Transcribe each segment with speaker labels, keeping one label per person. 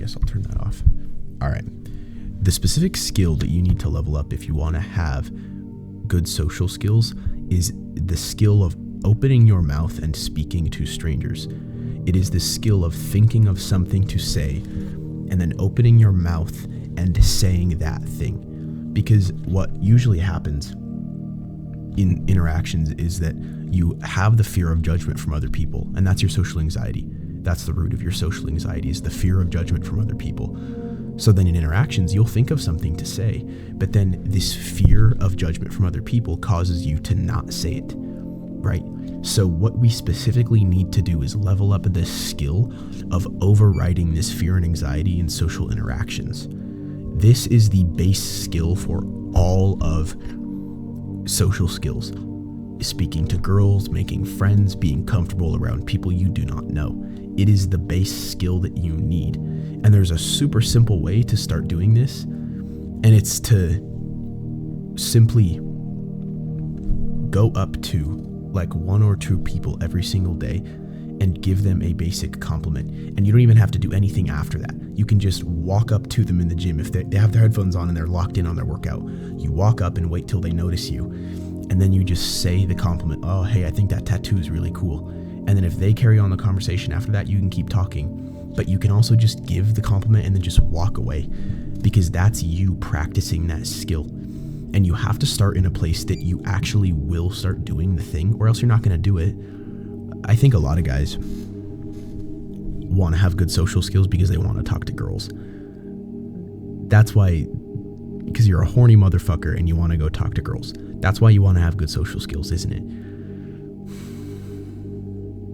Speaker 1: guess I'll turn that off. All right. The specific skill that you need to level up if you want to have good social skills is the skill of opening your mouth and speaking to strangers. It is the skill of thinking of something to say and then opening your mouth and saying that thing. Because what usually happens in interactions is that you have the fear of judgment from other people, and that's your social anxiety. That's the root of your social anxiety, is the fear of judgment from other people. So then in interactions, you'll think of something to say, but then this fear of judgment from other people causes you to not say it, right? So what we specifically need to do is level up this skill of overriding this fear and anxiety in social interactions. This is the base skill for all of social skills. Speaking to girls, making friends, being comfortable around people you do not know. It is the base skill that you need. And there's a super simple way to start doing this, and it's to simply go up to like one or two people every single day and give them a basic compliment. And you don't even have to do anything after that. You can just walk up to them in the gym. If they have their headphones on and they're locked in on their workout, you walk up and wait till they notice you. And then you just say the compliment. Oh, hey, I think that tattoo is really cool. And then if they carry on the conversation after that, you can keep talking. But you can also just give the compliment and then just walk away, because that's you practicing that skill. And you have to start in a place that you actually will start doing the thing, or else you're not going to do it. I think a lot of guys want to have good social skills because they want to talk to girls. That's why, because you're a horny motherfucker and you want to go talk to girls. That's why you want to have good social skills, isn't it?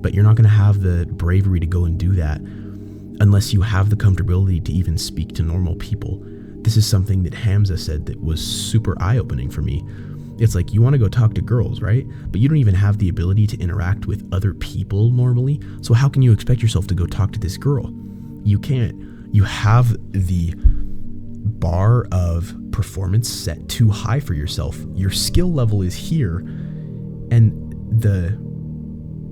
Speaker 1: But you're not going to have the bravery to go and do that unless you have the comfortability to even speak to normal people. This is something that Hamza said that was super eye-opening for me. It's like, you want to go talk to girls, right? But you don't even have the ability to interact with other people normally. So how can you expect yourself to go talk to this girl? You can't. You have the bar of performance set too high for yourself. Your skill level is here, and the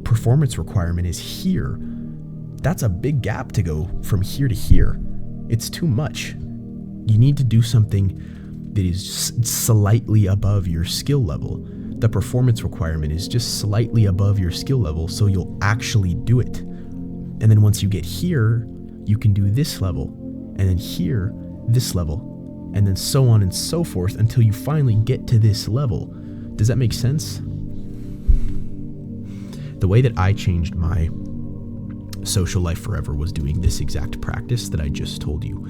Speaker 1: performance requirement is here. That's a big gap to go from here to here. It's too much. You need to do something that is slightly above your skill level. The performance requirement is just slightly above your skill level, so you'll actually do it. And then once you get here, you can do this level, and then here, this level, and then so on and so forth until you finally get to this level. Does that make sense? The way that I changed my social life forever was doing this exact practice that I just told you.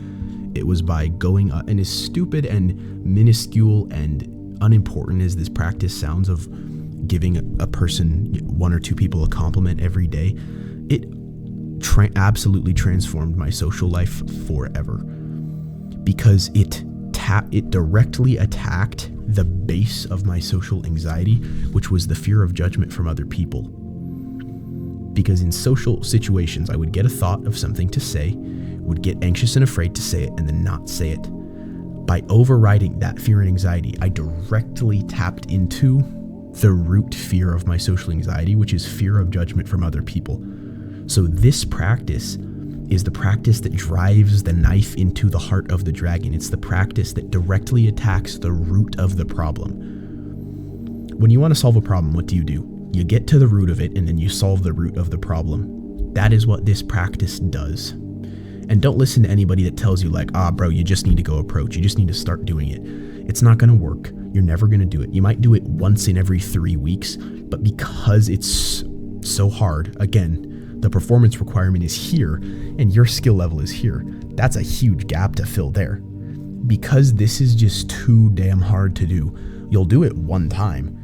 Speaker 1: It was by going up, and as stupid and minuscule and unimportant as this practice sounds of giving a person, one or two people, a compliment every day, it absolutely transformed my social life forever, because it directly attacked the base of my social anxiety, which was the fear of judgment from other people. Because in social situations, I would get a thought of something to say, would get anxious and afraid to say it, and then not say it. By overriding that fear and anxiety, I directly tapped into the root fear of my social anxiety, which is fear of judgment from other people. So this practice is the practice that drives the knife into the heart of the dragon. It's the practice that directly attacks the root of the problem. When you want to solve a problem, what do? You get to the root of it, and then you solve the root of the problem. That is what this practice does. And don't listen to anybody that tells you like, bro, you just need to go approach. You just need to start doing it. It's not going to work. You're never going to do it. You might do it once in every 3 weeks, but because it's so hard, again, the performance requirement is here and your skill level is here. That's a huge gap to fill there. Because this is just too damn hard to do, you'll do it one time,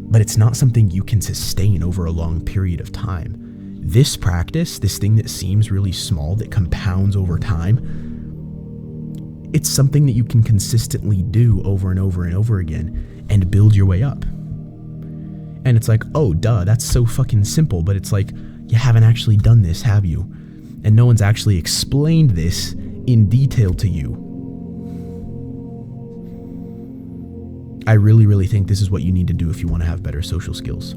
Speaker 1: but it's not something you can sustain over a long period of time. This practice, this thing that seems really small, that compounds over time, it's something that you can consistently do over and over and over again and build your way up. And it's like, oh, duh, that's so fucking simple. But it's like, you haven't actually done this, have you? And no one's actually explained this in detail to you. I really, really think this is what you need to do if you want to have better social skills.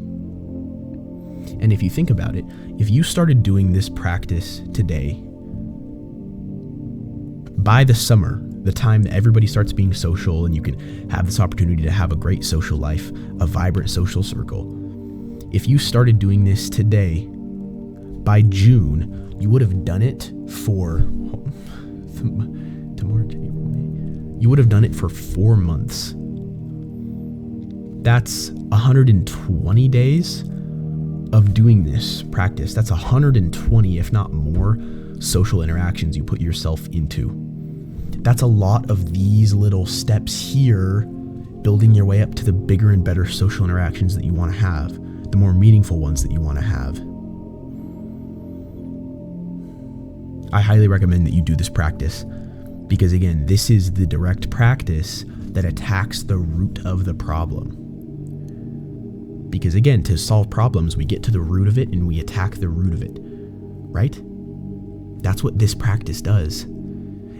Speaker 1: And if you think about it, if you started doing this practice today, by the summer, the time that everybody starts being social and you can have this opportunity to have a great social life, a vibrant social circle, if you started doing this today, by June, you would have done it for you would have done it for 4 months. That's 120 days of doing this practice. That's 120, if not more, social interactions you put yourself into. That's a lot of these little steps here, building your way up to the bigger and better social interactions that you want to have, the more meaningful ones that you want to have. I highly recommend that you do this practice because, again, this is the direct practice that attacks the root of the problem. Because, again, to solve problems, we get to the root of it and we attack the root of it, right? That's what this practice does.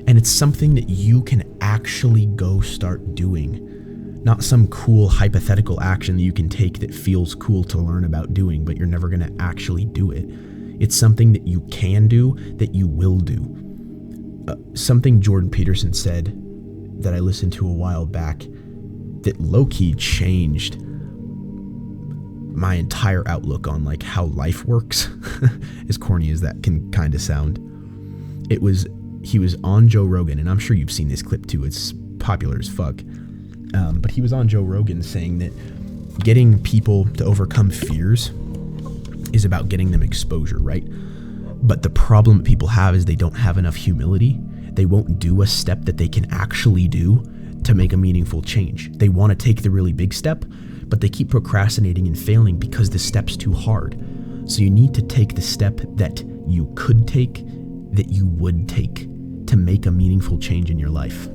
Speaker 1: And it's something that you can actually go start doing. Not some cool hypothetical action that you can take that feels cool to learn about doing, but you're never going to actually do it. It's something that you can do, that you will do. Something Jordan Peterson said that I listened to a while back that low-key changed my entire outlook on like how life works, as corny as that can kind of sound. He was on Joe Rogan, and I'm sure you've seen this clip too. It's popular as fuck. But he was on Joe Rogan saying that getting people to overcome fears is about getting them exposure, right? But the problem that people have is they don't have enough humility. They won't do a step that they can actually do to make a meaningful change. They want to take the really big step, but they keep procrastinating and failing because the step's too hard. So you need to take the step that you could take, that you would take to make a meaningful change in your life.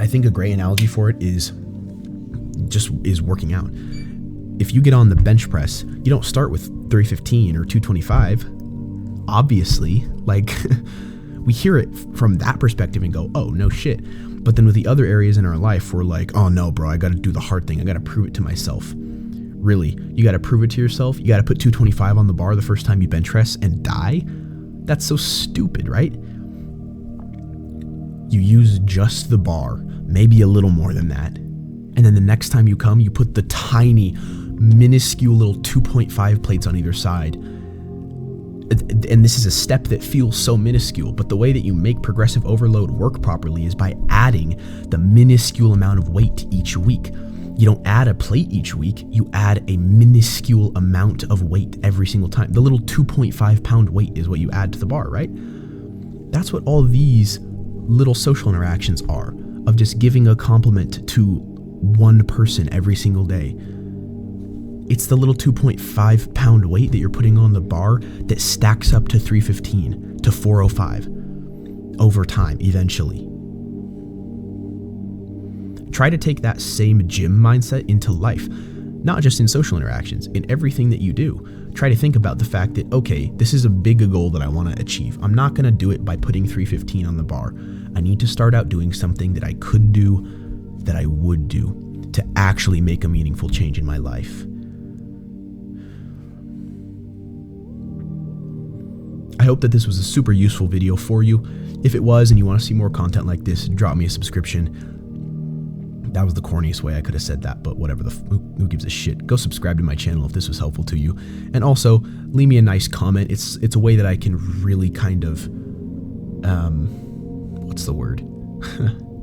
Speaker 1: I think a great analogy for it is working out. If you get on the bench press, you don't start with 315 or 225. Obviously, like we hear it from that perspective and go, oh, no shit. But then with the other areas in our life, we're like, oh no, bro, I got to do the hard thing. I got to prove it to myself. Really, you got to prove it to yourself. You got to put 225 on the bar the first time you bench press and die. That's so stupid, right? You use just the bar, maybe a little more than that. And then the next time you come, you put the tiny, minuscule little 2.5 plates on either side. And this is a step that feels so minuscule, but the way that you make progressive overload work properly is by adding the minuscule amount of weight each week. You don't add a plate each week, you add a minuscule amount of weight every single time. The little 2.5 pound weight is what you add to the bar, right? That's what all these little social interactions are, of just giving a compliment to one person every single day. It's the little 2.5 pound weight that you're putting on the bar that stacks up to 315, to 405 over time, eventually. Try to take that same gym mindset into life, not just in social interactions, in everything that you do. Try to think about the fact that, okay, this is a big goal that I want to achieve. I'm not going to do it by putting 315 on the bar. I need to start out doing something that I could do, that I would do, to actually make a meaningful change in my life. I hope that this was a super useful video for you. If it was and you want to see more content like this, drop me a subscription. That was the corniest way I could have said that, but whatever, who gives a shit? Go subscribe to my channel if this was helpful to you. And also, leave me a nice comment. It's a way that I can really kind of, what's the word?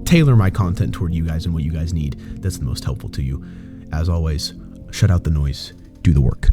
Speaker 1: Tailor my content toward you guys and what you guys need. That's the most helpful to you. As always, shut out the noise, do the work.